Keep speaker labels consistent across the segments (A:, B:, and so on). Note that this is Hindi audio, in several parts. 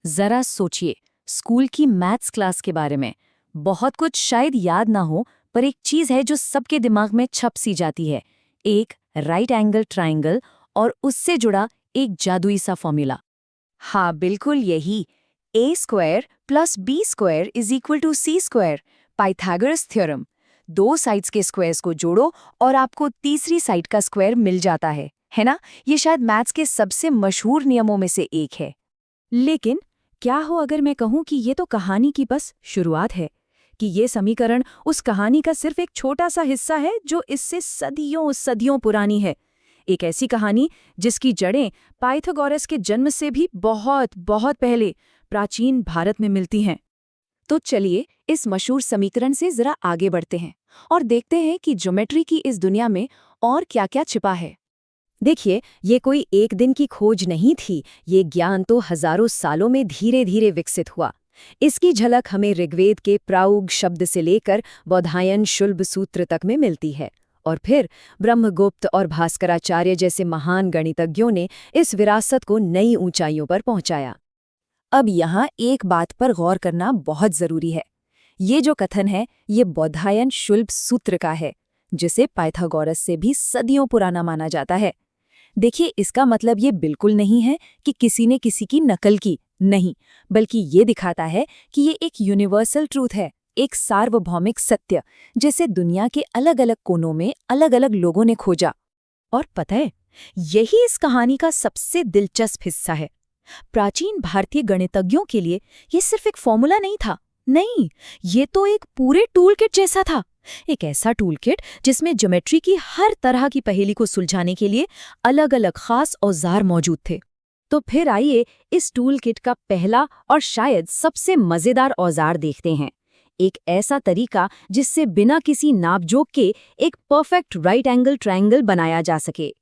A: जरा सोचिए, स्कूल की मैथ्स क्लास के बारे में। बहुत कुछ शायद याद ना हो, पर एक चीज है जो सबके दिमाग में छप सी जाती है। एक राइट एंगल ट्राइंगल और उससे जुड़ा एक जादुई सा फॉर्मूला। हाँ, बिल्कुल यही। a² + b² = c², Pythagoras theorem. दो साइड्स के स्क्वायर्स को जोड़ो और आपको तीसरी साइड का स्क्वायर मिल जाता है ना? ये शायद मैथ्स के सबसे मशहूर नियमों में से एक है।
B: लेकिन क्या हो अगर मैं कहूं कि ये तो कहानी की बस शुरुआत है, कि ये समीकरण उस कहानी का सिर्फ एक छोटा सा हिस्सा है जो इससे सदियों सदियों पुरानी है। एक ऐसी कहानी जिसकी जड़ें पाइथागोरस के जन्म से भी बहुत बहुत पहले प्राचीन भारत में मिलती हैं।
A: तो चलिए इस मशहूर समीकरण से जरा आगे बढ़ते हैं और देखते हैं कि ज्योमेट्री की इस दुनिया में और क्या-क्या छिपा है।
B: देखिए, ये कोई एक दिन की खोज नहीं थी, ये ज्ञान तो हजारों सालों में धीरे धीरे विकसित हुआ। इसकी झलक हमें ऋग्वेद के प्राउग शब्द से लेकर बौधायन शुल्ब सूत्र तक में मिलती है, और फिर ब्रह्मगुप्त और भास्कराचार्य जैसे महान गणितज्ञों ने इस विरासत को नई ऊंचाइयों पर पहुंचाया।
A: अब यहाँ एक बात पर गौर करना बहुत जरूरी है। ये जो कथन है, ये बौधायन शुल्ब सूत्र का है, जिसे पाइथागोरस से भी सदियों पुराना माना जाता है। देखिए, इसका मतलब ये बिल्कुल नहीं है कि किसी ने किसी की नकल की, नहीं, बल्कि ये दिखाता है कि ये एक यूनिवर्सल ट्रूथ है, एक सार्वभौमिक सत्य, जिसे दुनिया के अलग अलग कोनों में अलग अलग लोगों ने खोजा।
B: और पता है, यही इस कहानी का सबसे दिलचस्प हिस्सा है। प्राचीन भारतीय गणितज्ञों के लिए ये सिर्फ एक फॉर्मूला नहीं था, नहीं, ये तो एक पूरे टूलकिट जैसा था। एक ऐसा टूलकिट जिसमें ज्योमेट्री की हर तरह की पहेली को सुलझाने के लिए अलग-अलग खास औजार मौजूद थे।
A: तो फिर आइए इस टूलकिट का पहला और शायद सबसे मजेदार औजार देखते हैं। एक ऐसा तरीका जिससे बिना किसी नापजोक के एक परफेक्ट राइट एंगल ट्रायंगल बनाया जा सके।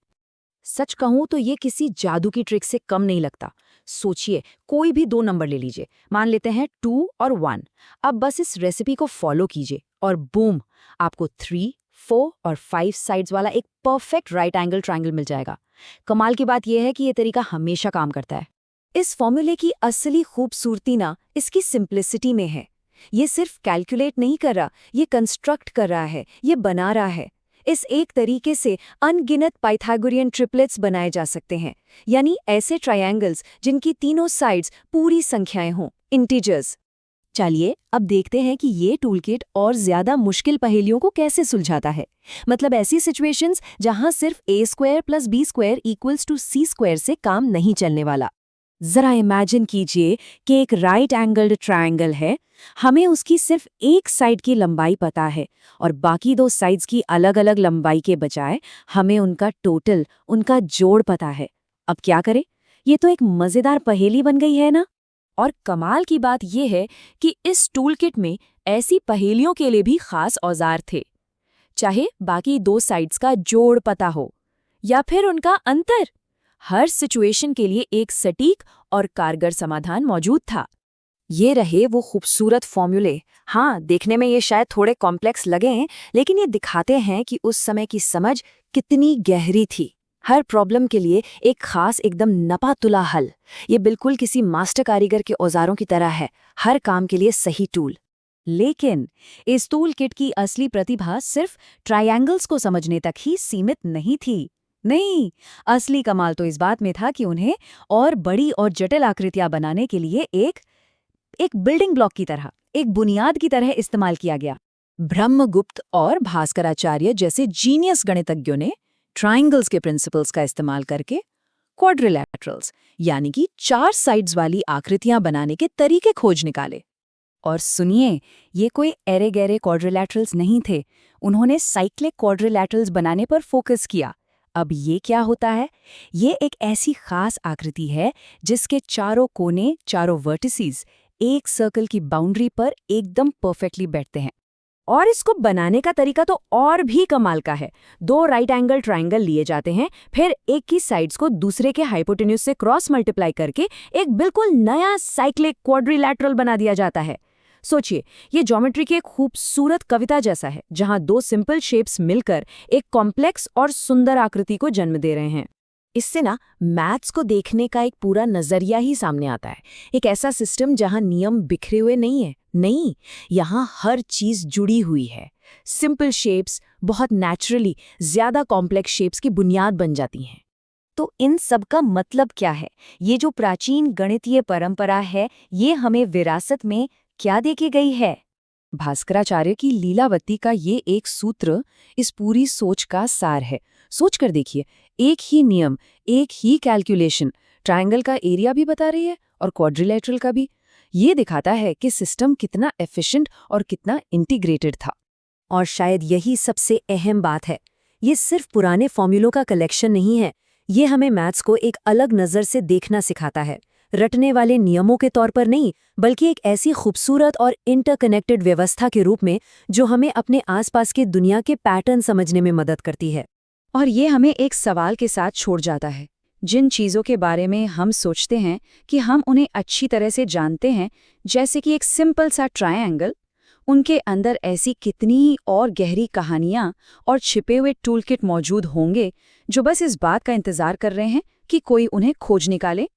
A: सच कहूं तो ये किसी जादू की ट्रिक से कम नहीं लगता। सोचिए, कोई भी दो नंबर ले लीजिए, मान लेते हैं 2 और 1। अब बस इस रेसिपी को फॉलो कीजिए और बूम, आपको 3, 4 और 5 साइड्स वाला एक परफेक्ट राइट एंगल ट्रायंगल मिल जाएगा। कमाल की बात यह है कि ये तरीका हमेशा काम करता है। इस फॉर्मूले की असली खूबसूरती ना इसकी सिंप्लिसिटी में है। ये सिर्फ कैलकुलेट नहीं कर रहा, ये कंस्ट्रक्ट कर रहा है, ये बना रहा है। इस एक तरीके से अनगिनत पाइथागोरियन ट्रिपलेट्स बनाए जा सकते हैं, यानी ऐसे ट्रायंगल्स जिनकी तीनों साइड्स पूरी संख्याएं हों, इंटीजर्स। चलिए अब देखते हैं कि ये टूलकिट और ज्यादा मुश्किल पहेलियों को कैसे सुलझाता है। मतलब ऐसी सिचुएशंस जहां सिर्फ a² + b² = c² से काम नहीं चलने वाला। जरा इमेजिन कीजिए कि एक राइट एंगल्ड ट्रायंगल है, हमें उसकी सिर्फ एक साइड की लंबाई पता है और बाकी दो साइड्स की अलग अलग लंबाई के बजाय हमें उनका टोटल, उनका जोड़ पता है। अब क्या करें? ये तो एक मजेदार पहेली बन गई है ना? और कमाल की बात यह है कि इस टूलकिट में ऐसी पहेलियों के लिए भी खास औजार थे। चाहे बाकी दो साइड्स का जोड़ पता हो या फिर उनका अंतर, हर सिचुएशन के लिए एक सटीक और कारगर समाधान मौजूद था। ये रहे वो खूबसूरत फॉर्मूले। हाँ, देखने में ये शायद थोड़े कॉम्प्लेक्स लगे, लेकिन ये दिखाते हैं कि उस समय की समझ कितनी गहरी थी। हर प्रॉब्लम के लिए एक खास, एकदम नपा-तुला हल। ये बिल्कुल किसी मास्टर कारीगर के औजारों की तरह है, हर काम के लिए सही टूल। लेकिन इस टूल किट की असली प्रतिभा सिर्फ ट्रायंगल्स को समझने तक ही सीमित नहीं थी। नहीं, असली कमाल तो इस बात में था कि उन्हें और बड़ी और जटिल आकृतियां बनाने के लिए एक बिल्डिंग ब्लॉक की तरह, एक बुनियाद की तरह इस्तेमाल किया गया। ब्रह्मगुप्त और भास्कराचार्य जैसे जीनियस गणितज्ञों ने ट्रायंगल्स के प्रिंसिपल्स का इस्तेमाल करके क्वाड्रिलैटरल्स, यानी कि 4 साइड्स वाली आकृतियां बनाने के तरीके खोज निकाले। और सुनिए, ये कोई एरे गैरे क्वाड्रिलैटरल्स नहीं थे, उन्होंने साइक्लिक क्वाड्रिलैटरल्स बनाने पर फोकस किया। अब ये क्या होता है? ये एक ऐसी खास आकृति है जिसके चारों कोने, चारों वर्टिसेस एक सर्कल की बाउंड्री पर एकदम परफेक्टली बैठते हैं। और इसको बनाने का तरीका तो और भी कमाल का है। 2 राइट एंगल ट्रायंगल लिए जाते हैं, फिर एक की साइड्स को दूसरे के हाइपोटेन्यूज से क्रॉस मल्टीप्लाई करके एक बिल्कुल नया साइक्लिक क्वाड्रिलैटरल बना दिया जाता है। सोचिए, ये ज्योमेट्री की एक खूबसूरत कविता जैसा है, जहां 2 सिंपल शेप्स मिलकर एक कॉम्प्लेक्स और सुंदर आकृति को जन्म दे रहे हैं।
B: इससे ना मैथ्स को देखने का एक पूरा नजरिया ही सामने आता है। एक ऐसा सिस्टम जहां नियम बिखरे हुए नहीं है, नहीं, यहाँ हर चीज जुड़ी हुई है। सिंपल शेप्स बहुत नेचुरली ज्यादा कॉम्प्लेक्स शेप्स की बुनियाद बन जाती हैं।
A: तो इन सब का मतलब क्या है? ये जो प्राचीन गणितीय परंपरा है, ये हमें विरासत में क्या दे के गई है? भास्कराचार्य की लीलावती का ये एक सूत्र इस पूरी सोच का सार है। सोच कर देखिए, एक ही नियम, एक ही कैलकुलेशन ट्रायंगल का एरिया भी बता रही है और क्वाड्रिलेटरल का भी। ये दिखाता है कि सिस्टम कितना एफिशिएंट और कितना इंटीग्रेटेड था।
B: और शायद यही सबसे अहम बात है, ये सिर्फ पुराने फॉर्मूलों का कलेक्शन नहीं है, ये हमें मैथ्स को एक अलग नज़र से देखना सिखाता है। रटने वाले नियमों के तौर पर नहीं, बल्कि एक ऐसी खूबसूरत और इंटरकनेक्टेड व्यवस्था के रूप में जो हमें अपने आसपास की दुनिया के पैटर्न समझने में मदद करती है।
A: और ये हमें एक सवाल के साथ छोड़ जाता है। जिन चीज़ों के बारे में हम सोचते हैं कि हम उन्हें अच्छी तरह से जानते हैं, जैसे कि एक सिंपल सा ट्रायंगल, उनके अंदर ऐसी कितनी और गहरी कहानियाँ और छिपे हुए टूलकिट मौजूद होंगे जो बस इस बात का इंतज़ार कर रहे हैं कि कोई उन्हें खोज निकाले।